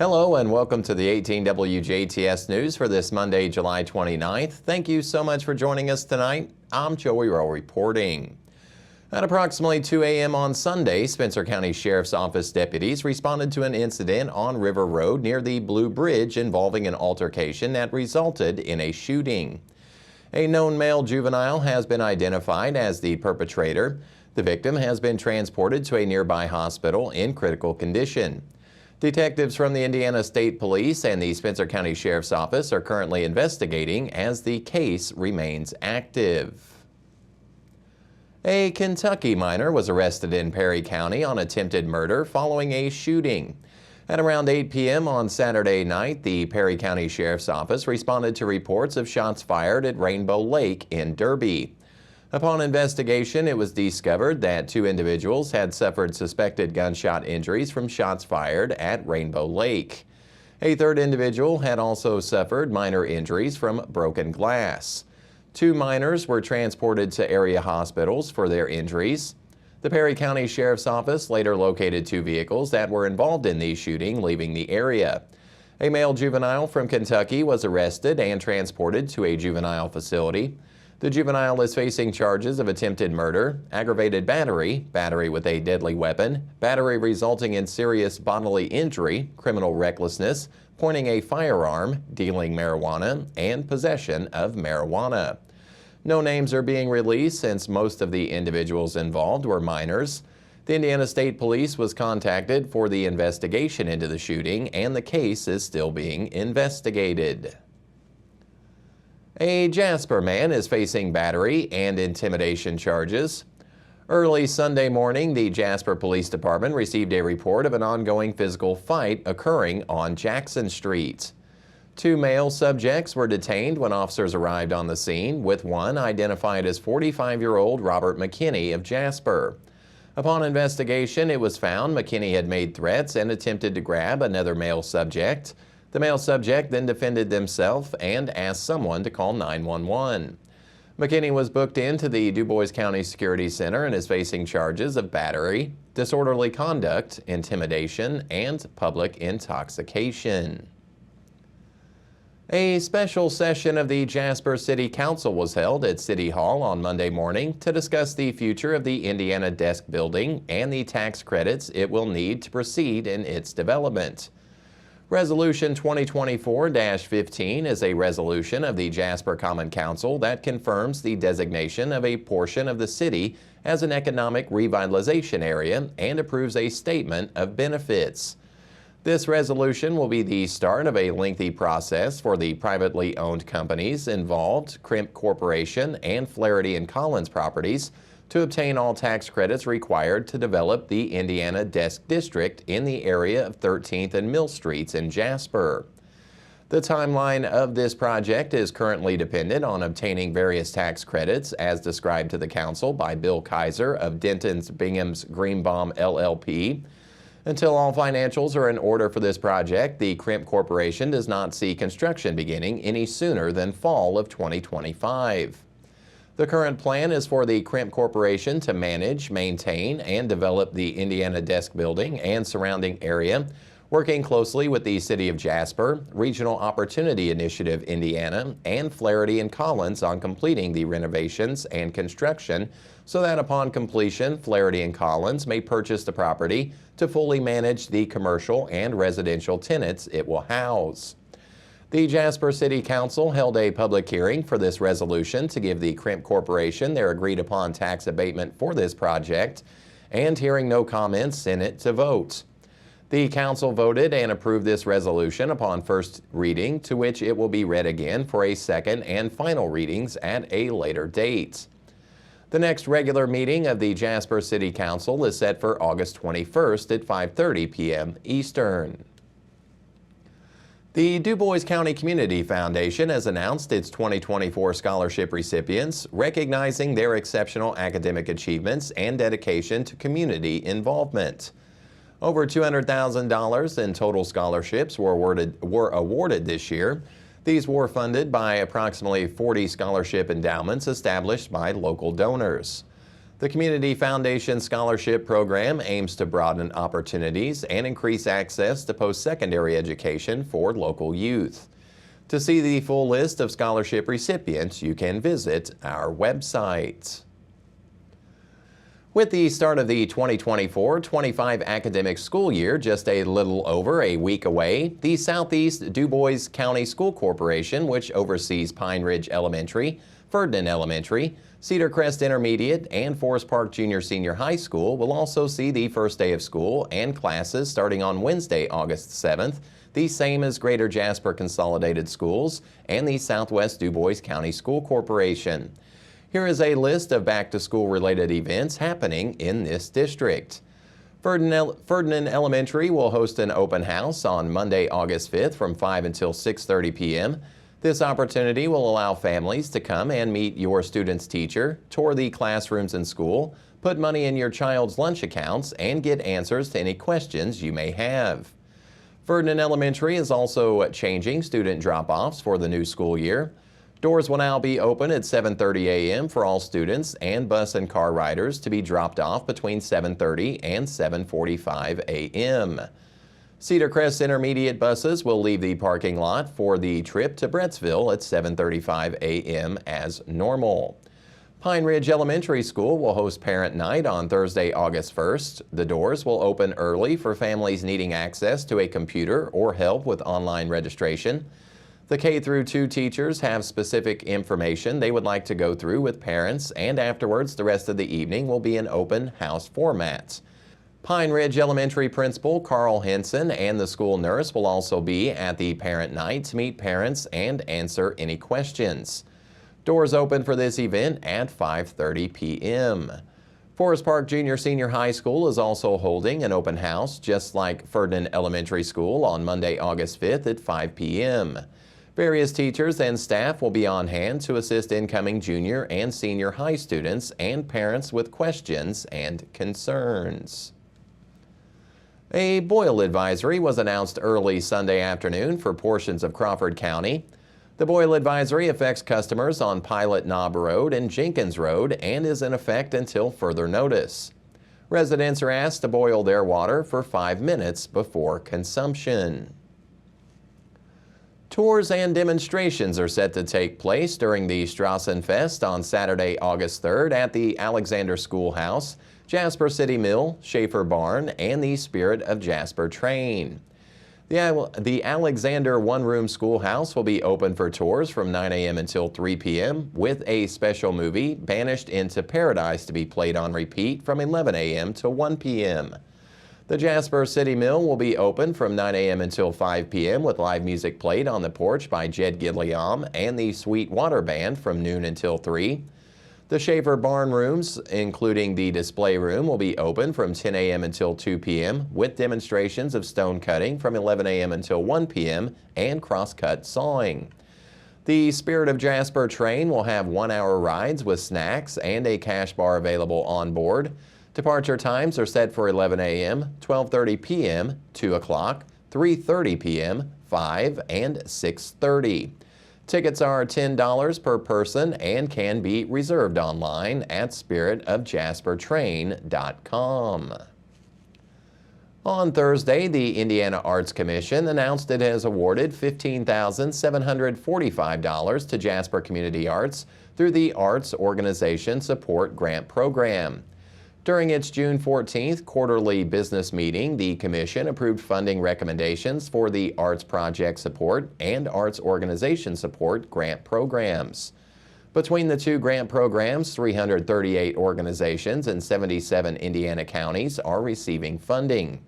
Hello and welcome to the 18 WJTS News for this Monday, July 29th. Thank you so much for joining us tonight. I'm Joey Rehl reporting. At approximately 2 a.m. on Sunday, Spencer County Sheriff's Office deputies responded to an incident on River Road near the Blue Bridge involving an altercation that resulted in a shooting. A known male juvenile has been identified as the perpetrator. The victim has been transported to a nearby hospital in critical condition. Detectives from the Indiana State Police and the Spencer County Sheriff's Office are currently investigating as the case remains active. A Kentucky minor was arrested in Perry County on attempted murder following a shooting. At around 8 p.m. on Saturday night, the Perry County Sheriff's Office responded to reports of shots fired at Rainbow Lake in Derby. Upon investigation, it was discovered that two individuals had suffered suspected gunshot injuries from shots fired at Rainbow Lake. A third individual had also suffered minor injuries from broken glass. Two minors were transported to area hospitals for their injuries. The Perry County Sheriff's Office later located two vehicles that were involved in the shooting leaving the area. A male juvenile from Kentucky was arrested and transported to a juvenile facility. The juvenile is facing charges of attempted murder, aggravated battery, battery with a deadly weapon, battery resulting in serious bodily injury, criminal recklessness, pointing a firearm, dealing marijuana, and possession of marijuana. No names are being released since most of the individuals involved were minors. The Indiana State Police was contacted for the investigation into the shooting, and the case is still being investigated. A Jasper man is facing battery and intimidation charges. Early Sunday morning, the Jasper Police Department received a report of an ongoing physical fight occurring on Jackson Street. Two male subjects were detained when officers arrived on the scene, with one identified as 45-year-old Robert McKinney of Jasper. Upon investigation, it was found McKinney had made threats and attempted to grab another male subject. The male subject then defended themselves and asked someone to call 911. McKinney was booked into the DuBois County Security Center and is facing charges of battery, disorderly conduct, intimidation, and public intoxication. A special session of the Jasper City Council was held at City Hall on Monday morning to discuss the future of the Indiana Desk Building and the tax credits it will need to proceed in its development. Resolution 2024-15 is a resolution of the Jasper Common Council that confirms the designation of a portion of the city as an economic revitalization area and approves a statement of benefits. This resolution will be the start of a lengthy process for the privately owned companies involved, Crimp Corporation and Flaherty & Collins Properties, to obtain all tax credits required to develop the Indiana Desk District in the area of 13th and Mill Streets in Jasper. The timeline of this project is currently dependent on obtaining various tax credits as described to the council by Bill Kaiser of Denton's Bingham's Greenbaum LLP. Until all financials are in order for this project, the Crimp Corporation does not see construction beginning any sooner than fall of 2025. The current plan is for the Crimp Corporation to manage, maintain, and develop the Indiana Desk Building and surrounding area, working closely with the City of Jasper, Regional Opportunity Initiative Indiana, and Flaherty & Collins on completing the renovations and construction so that upon completion, Flaherty & Collins may purchase the property to fully manage the commercial and residential tenants it will house. The Jasper City Council held a public hearing for this resolution to give the Crimp Corporation their agreed-upon tax abatement for this project, and hearing no comments, sent it to vote. The council voted and approved this resolution upon first reading, to which it will be read again for a second and final readings at a later date. The next regular meeting of the Jasper City Council is set for August 21st at 5:30 p.m. Eastern. The DuBois County Community Foundation has announced its 2024 scholarship recipients, recognizing their exceptional academic achievements and dedication to community involvement. Over $200,000 in total scholarships were awarded this year. These were funded by approximately 40 scholarship endowments established by local donors. The Community Foundation Scholarship Program aims to broaden opportunities and increase access to post-secondary education for local youth. To see the full list of scholarship recipients, you can visit our website. With the start of the 2024-25 academic school year just a little over a week away, the Southeast DuBois County School Corporation, which oversees Pine Ridge Elementary, Ferdinand Elementary, Cedar Crest Intermediate, and Forest Park Junior-Senior High School, will also see the first day of school and classes starting on Wednesday, August 7th, the same as Greater Jasper Consolidated Schools and the Southwest DuBois County School Corporation. Here is a list of back-to-school related events happening in this district. Ferdinand Elementary will host an open house on Monday, August 5th from 5 until 6:30 p.m. This opportunity will allow families to come and meet your student's teacher, tour the classrooms in school, put money in your child's lunch accounts, and get answers to any questions you may have. Ferdinand Elementary is also changing student drop-offs for the new school year. Doors will now be open at 7:30 a.m. for all students and bus and car riders to be dropped off between 7:30 and 7:45 a.m. Cedar Crest Intermediate buses will leave the parking lot for the trip to Brettsville at 7:35 a.m. as normal. Pine Ridge Elementary School will host Parent Night on Thursday, August 1st. The doors will open early for families needing access to a computer or help with online registration. The K-2 teachers have specific information they would like to go through with parents, and afterwards the rest of the evening will be in open house format. Pine Ridge Elementary Principal Carl Henson and the school nurse will also be at the Parent Night to meet parents and answer any questions. Doors open for this event at 5:30 p.m. Forest Park Junior-Senior High School is also holding an open house just like Ferdinand Elementary School on Monday, August 5th at 5 p.m. Various teachers and staff will be on hand to assist incoming junior and senior high students and parents with questions and concerns. A boil advisory was announced early Sunday afternoon for portions of Crawford County. The boil advisory affects customers on Pilot Knob Road and Jenkins Road and is in effect until further notice. Residents are asked to boil their water for 5 minutes before consumption. Tours and demonstrations are set to take place during the Strassenfest on Saturday, August 3rd at the Alexander Schoolhouse, Jasper City Mill, Schaefer Barn, and the Spirit of Jasper Train. The Alexander one-room schoolhouse will be open for tours from 9 a.m. until 3 p.m. with a special movie, Banished into Paradise, to be played on repeat from 11 a.m. to 1 p.m. The Jasper City Mill will be open from 9 a.m. until 5 p.m. with live music played on the porch by Jed Gilliam and the Sweet Water Band from noon until 3. The Schaefer Barn rooms, including the display room, will be open from 10 a.m. until 2 p.m. with demonstrations of stone cutting from 11 a.m. until 1 p.m. and cross-cut sawing. The Spirit of Jasper train will have 1-hour rides with snacks and a cash bar available on board. Departure times are set for 11 a.m., 12:30 p.m., 2 o'clock, 3:30 p.m., 5, and 6:30. Tickets are $10 per person and can be reserved online at spiritofjaspertrain.com. On Thursday, the Indiana Arts Commission announced it has awarded $15,745 to Jasper Community Arts through the Arts Organization Support Grant Program. During its June 14th quarterly business meeting, the Commission approved funding recommendations for the Arts Project Support and Arts Organization Support grant programs. Between the two grant programs, 338 organizations in 77 Indiana counties are receiving funding.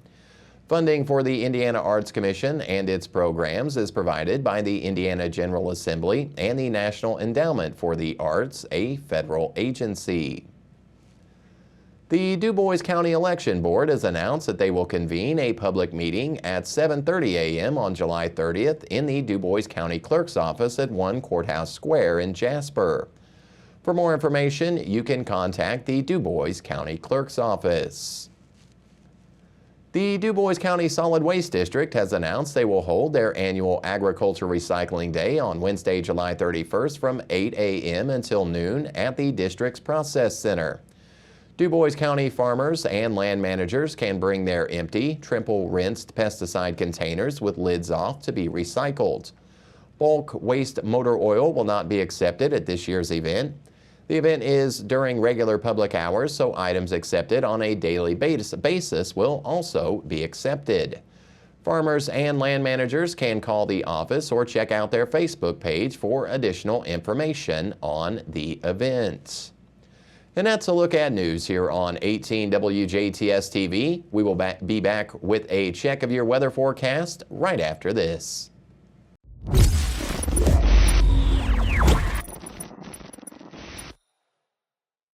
Funding for the Indiana Arts Commission and its programs is provided by the Indiana General Assembly and the National Endowment for the Arts, a federal agency. The DuBois County Election Board has announced that they will convene a public meeting at 7:30 a.m. on July 30th in the DuBois County Clerk's office at 1 Courthouse Square in Jasper. For more information, you can contact the DuBois County Clerk's office. The DuBois County Solid Waste District has announced they will hold their annual Agriculture Recycling Day on Wednesday, July 31st from 8 a.m. until noon at the district's Process Center. DuBois County farmers and land managers can bring their empty, triple-rinsed pesticide containers with lids off to be recycled. Bulk waste motor oil will not be accepted at this year's event. The event is during regular public hours, so items accepted on a daily basis will also be accepted. Farmers and land managers can call the office or check out their Facebook page for additional information on the event. And that's a look at news here on 18 WJTS TV. We will be back with a check of your weather forecast right after this.